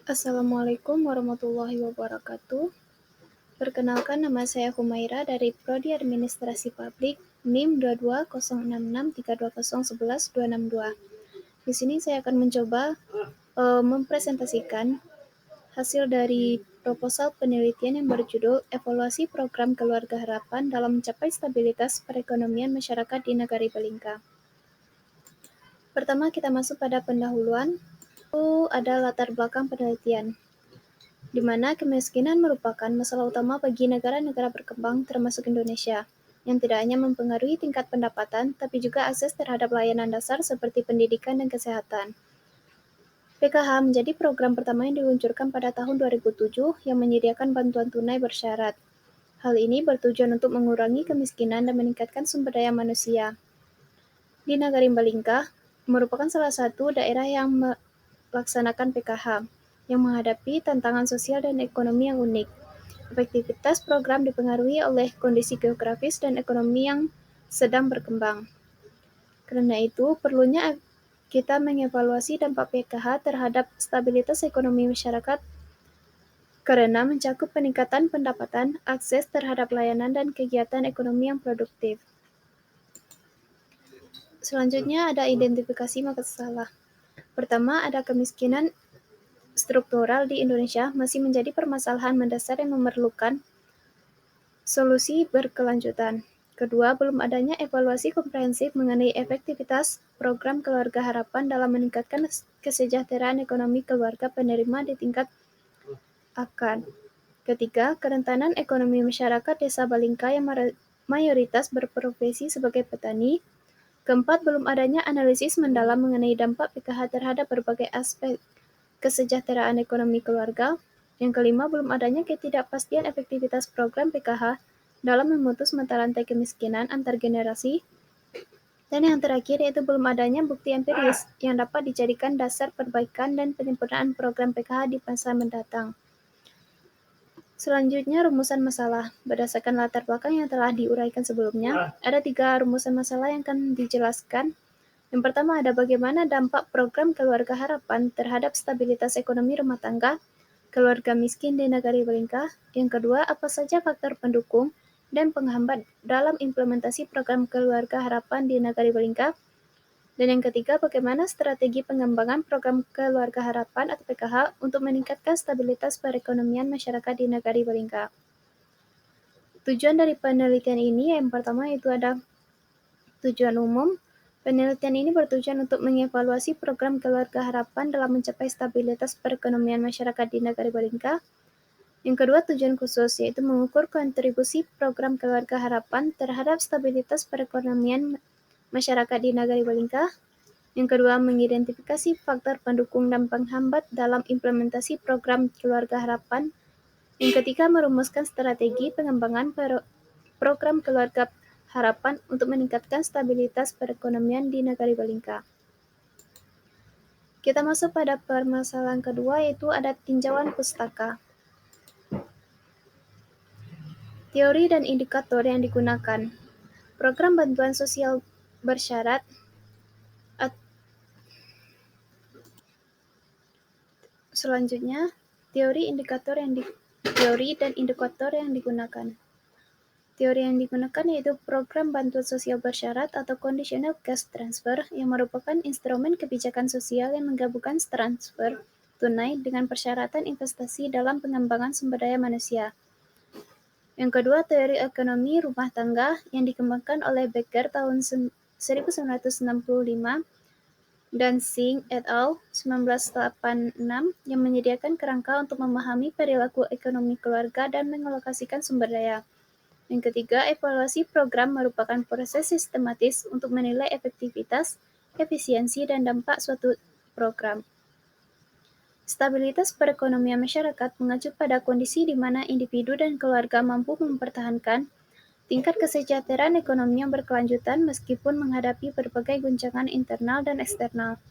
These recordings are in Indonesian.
Assalamualaikum warahmatullahi wabarakatuh. Perkenalkan, nama saya Humaira dari Prodi Administrasi Publik, NIM 22066320111262. Di sini saya akan mencoba mempresentasikan hasil dari proposal penelitian yang berjudul Evaluasi Program Keluarga Harapan dalam Mencapai Stabilitas Perekonomian Masyarakat di Negari Balingka. Pertama, kita masuk pada pendahuluan. Itu ada latar belakang penelitian, di mana kemiskinan merupakan masalah utama bagi negara-negara berkembang termasuk Indonesia, yang tidak hanya mempengaruhi tingkat pendapatan, tapi juga akses terhadap layanan dasar seperti pendidikan dan kesehatan. PKH menjadi program pertama yang diluncurkan pada tahun 2007 yang menyediakan bantuan tunai bersyarat. Hal ini bertujuan untuk mengurangi kemiskinan dan meningkatkan sumber daya manusia. Di Nagari Balingka merupakan salah satu daerah yang melaksanakan PKH, yang menghadapi tantangan sosial dan ekonomi yang unik. Efektivitas program dipengaruhi oleh kondisi geografis dan ekonomi yang sedang berkembang. Karena itu, perlunya kita mengevaluasi dampak PKH terhadap stabilitas ekonomi masyarakat karena mencakup peningkatan pendapatan, akses terhadap layanan, dan kegiatan ekonomi yang produktif. Selanjutnya ada identifikasi masalah. Pertama, ada kemiskinan struktural di Indonesia masih menjadi permasalahan mendasar yang memerlukan solusi berkelanjutan. Kedua, belum adanya evaluasi komprehensif mengenai efektivitas program Keluarga Harapan dalam meningkatkan kesejahteraan ekonomi keluarga penerima di tingkat akar. Ketiga, kerentanan ekonomi masyarakat Desa Balingka yang mayoritas berprofesi sebagai petani. Keempat, belum adanya analisis mendalam mengenai dampak PKH terhadap berbagai aspek kesejahteraan ekonomi keluarga. Yang kelima, belum adanya ketidakpastian efektivitas program PKH dalam memutus mata rantai kemiskinan antar generasi. Dan yang terakhir, yaitu belum adanya bukti empiris yang dapat dijadikan dasar perbaikan dan penyempurnaan program PKH di masa mendatang. Selanjutnya, rumusan masalah. Berdasarkan latar belakang yang telah diuraikan sebelumnya, ada 3 rumusan masalah yang akan dijelaskan. Yang pertama, ada bagaimana dampak program Keluarga Harapan terhadap stabilitas ekonomi rumah tangga keluarga miskin di Nagari Balingka. Yang kedua, apa saja faktor pendukung dan penghambat dalam implementasi program Keluarga Harapan di Nagari Balingka. Dan yang ketiga, bagaimana strategi pengembangan program Keluarga Harapan atau PKH untuk meningkatkan stabilitas perekonomian masyarakat di Nagari Balingka. Tujuan dari penelitian ini yang pertama yaitu ada tujuan umum. Penelitian ini bertujuan untuk mengevaluasi program Keluarga Harapan dalam mencapai stabilitas perekonomian masyarakat di Nagari Balingka. Yang kedua, tujuan khusus, yaitu mengukur kontribusi program Keluarga Harapan terhadap stabilitas perekonomian masyarakat di Nagari Balingka. Yang kedua, mengidentifikasi faktor pendukung dan penghambat dalam implementasi program Keluarga Harapan. Yang ketiga, merumuskan strategi pengembangan program Keluarga Harapan untuk meningkatkan stabilitas perekonomian di Nagari Balingka. Kita masuk pada permasalahan kedua, yaitu ada tinjauan pustaka. Teori dan indikator yang digunakan. Program bantuan sosial bersyarat. Selanjutnya, teori dan indikator yang digunakan. Teori yang digunakan yaitu program bantuan sosial bersyarat atau conditional cash transfer yang merupakan instrumen kebijakan sosial yang menggabungkan transfer tunai dengan persyaratan investasi dalam pengembangan sumber daya manusia. Yang kedua, teori ekonomi rumah tangga yang dikembangkan oleh Becker tahun 1965 dan Singh et al. 1986 yang menyediakan kerangka untuk memahami perilaku ekonomi keluarga dan mengalokasikan sumber daya. Yang ketiga, evaluasi program merupakan proses sistematis untuk menilai efektivitas, efisiensi, dan dampak suatu program. Stabilitas perekonomian masyarakat mengacu pada kondisi di mana individu dan keluarga mampu mempertahankan tingkat kesejahteraan ekonomi yang berkelanjutan meskipun menghadapi berbagai guncangan internal dan eksternal.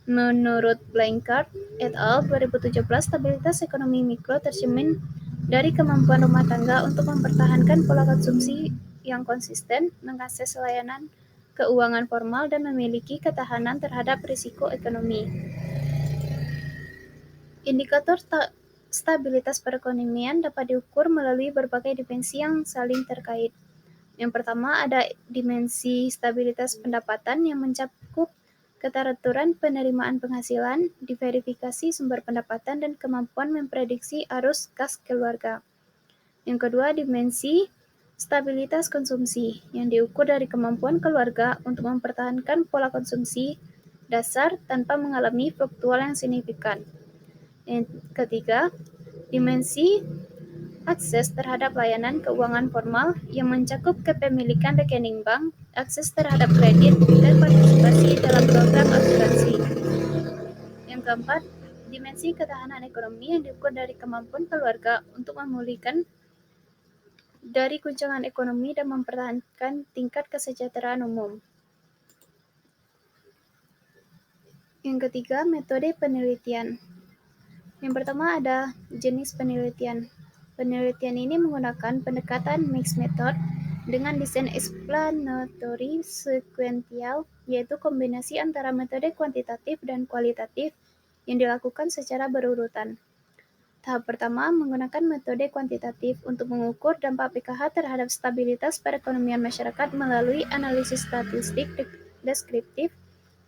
Menurut Blanchard et al. 2017, stabilitas ekonomi mikro tercermin dari kemampuan rumah tangga untuk mempertahankan pola konsumsi yang konsisten, mengakses layanan keuangan formal, dan memiliki ketahanan terhadap risiko ekonomi. Indikator stabilitas perekonomian dapat diukur melalui berbagai dimensi yang saling terkait. Yang pertama ada dimensi stabilitas pendapatan yang mencakup keteraturan penerimaan penghasilan, diverifikasi sumber pendapatan, dan kemampuan memprediksi arus kas keluarga. Yang kedua, dimensi stabilitas konsumsi yang diukur dari kemampuan keluarga untuk mempertahankan pola konsumsi dasar tanpa mengalami fluktual yang signifikan. Yang ketiga, dimensi akses terhadap layanan keuangan formal yang mencakup kepemilikan rekening bank, akses terhadap kredit, dan partisipasi dalam program asuransi. Yang keempat, dimensi ketahanan ekonomi yang diukur dari kemampuan keluarga untuk memulihkan dari guncangan ekonomi dan mempertahankan tingkat kesejahteraan umum. Yang ketiga, metode penelitian. Yang pertama ada jenis penelitian. Penelitian ini menggunakan pendekatan mixed method dengan desain explanatory sequential, yaitu kombinasi antara metode kuantitatif dan kualitatif yang dilakukan secara berurutan. Tahap pertama menggunakan metode kuantitatif untuk mengukur dampak PKH terhadap stabilitas perekonomian masyarakat melalui analisis statistik deskriptif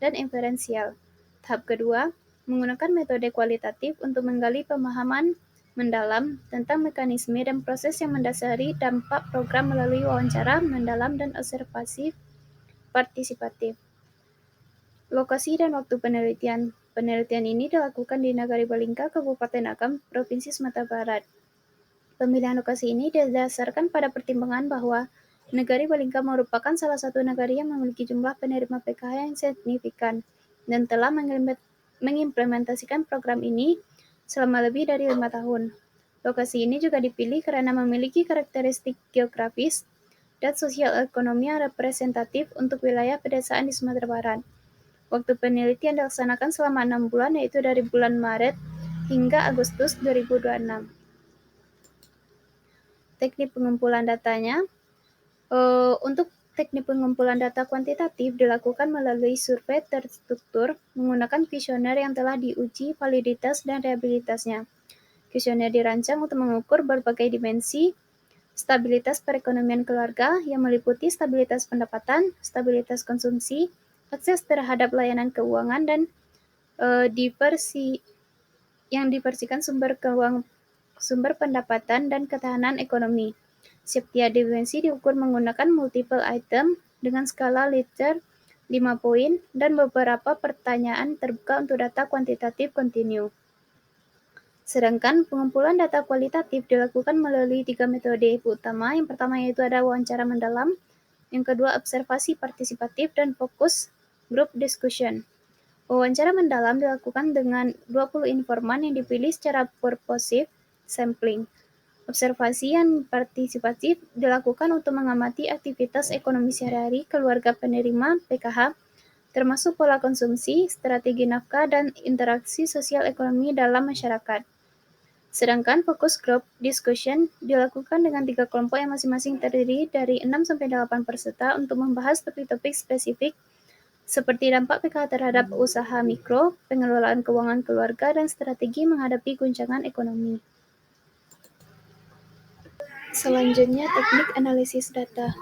dan inferensial. Tahap kedua menggunakan metode kualitatif untuk menggali pemahaman mendalam tentang mekanisme dan proses yang mendasari dampak program melalui wawancara mendalam dan observasi partisipatif. Lokasi dan waktu penelitian. Penelitian ini dilakukan di Nagari Balingka, Kabupaten Agam, Provinsi Sumatera Barat. Pemilihan lokasi ini didasarkan pada pertimbangan bahwa Nagari Balingka merupakan salah satu nagari yang memiliki jumlah penerima PKH yang signifikan dan telah mengimplementasikan program ini selama lebih dari 5 tahun. Lokasi ini juga dipilih karena memiliki karakteristik geografis dan sosial ekonomi yang representatif untuk wilayah pedesaan di Sumatera Barat. Waktu penelitian dilaksanakan selama 6 bulan, yaitu dari bulan Maret hingga Agustus 2026. Teknik pengumpulan datanya. Untuk teknik pengumpulan data kuantitatif dilakukan melalui survei terstruktur menggunakan kuesioner yang telah diuji validitas dan reliabilitasnya. Kuesioner dirancang untuk mengukur berbagai dimensi stabilitas perekonomian keluarga yang meliputi stabilitas pendapatan, stabilitas konsumsi, akses terhadap layanan keuangan, dan diversikan sumber pendapatan dan ketahanan ekonomi. Setiap dimensi diukur menggunakan multiple item dengan skala Likert 5 poin dan beberapa pertanyaan terbuka untuk data kuantitatif kontinu. Sedangkan pengumpulan data kualitatif dilakukan melalui 3 metode utama. Yang pertama yaitu ada wawancara mendalam, yang kedua observasi partisipatif, dan fokus group discussion. Wawancara mendalam dilakukan dengan 20 informan yang dipilih secara purposive sampling. Observasi yang partisipatif dilakukan untuk mengamati aktivitas ekonomi sehari-hari keluarga penerima PKH, termasuk pola konsumsi, strategi nafkah, dan interaksi sosial ekonomi dalam masyarakat. Sedangkan fokus group discussion dilakukan dengan 3 kelompok yang masing-masing terdiri dari 6-8 peserta untuk membahas topik-topik spesifik seperti dampak PKH terhadap usaha mikro, pengelolaan keuangan keluarga, dan strategi menghadapi guncangan ekonomi. Selanjutnya, teknik analisis data.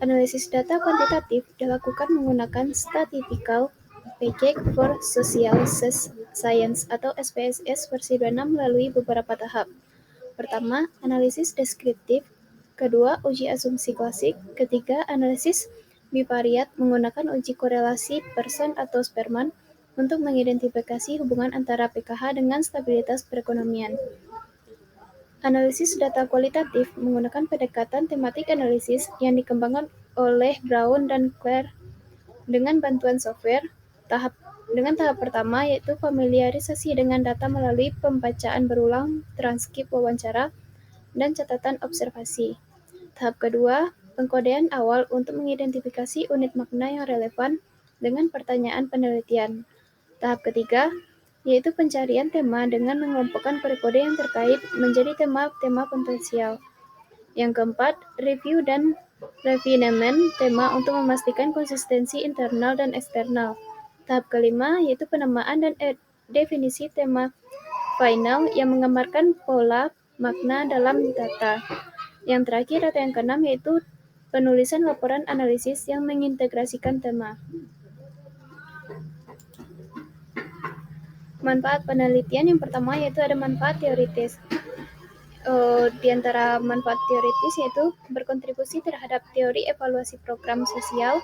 Analisis data kuantitatif dilakukan menggunakan Statistical Project for Social Science atau SPSS versi 26 melalui beberapa tahap. Pertama, analisis deskriptif. Kedua, uji asumsi klasik. Ketiga, analisis bivariat menggunakan uji korelasi Pearson atau Sperman untuk mengidentifikasi hubungan antara PKH dengan stabilitas perekonomian. Analisis data kualitatif menggunakan pendekatan tematik analisis yang dikembangkan oleh Brown dan Clare dengan bantuan software. Dengan tahap pertama yaitu familiarisasi dengan data melalui pembacaan berulang transkrip wawancara dan catatan observasi. Tahap kedua, pengkodean awal untuk mengidentifikasi unit makna yang relevan dengan pertanyaan penelitian. Tahap ketiga, yaitu pencarian tema dengan mengelompokkan per-kode yang terkait menjadi tema-tema potensial. Yang keempat, review dan refinement tema untuk memastikan konsistensi internal dan eksternal. Tahap kelima, yaitu penamaan dan definisi tema final yang menggambarkan pola makna dalam data. Yang terakhir atau yang keenam yaitu penulisan laporan analisis yang mengintegrasikan tema. Manfaat penelitian yang pertama yaitu ada manfaat teoritis. Di antara manfaat teoritis yaitu berkontribusi terhadap teori evaluasi program sosial,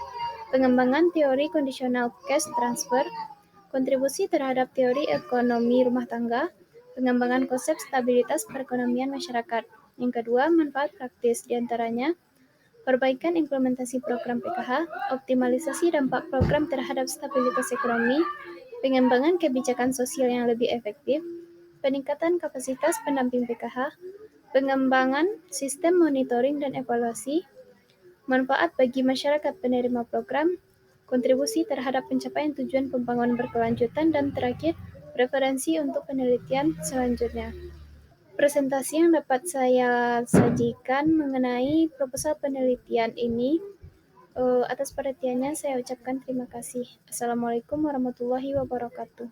pengembangan teori conditional cash transfer, kontribusi terhadap teori ekonomi rumah tangga, pengembangan konsep stabilitas perekonomian masyarakat. Yang kedua, manfaat praktis diantaranya perbaikan implementasi program PKH, optimalisasi dampak program terhadap stabilitas ekonomi, pengembangan kebijakan sosial yang lebih efektif, peningkatan kapasitas pendamping PKH, pengembangan sistem monitoring dan evaluasi, manfaat bagi masyarakat penerima program, kontribusi terhadap pencapaian tujuan pembangunan berkelanjutan, dan terakhir, preferensi untuk penelitian selanjutnya. Presentasi yang dapat saya sajikan mengenai proposal penelitian ini, atas perhatiannya saya ucapkan terima kasih. Assalamualaikum warahmatullahi wabarakatuh.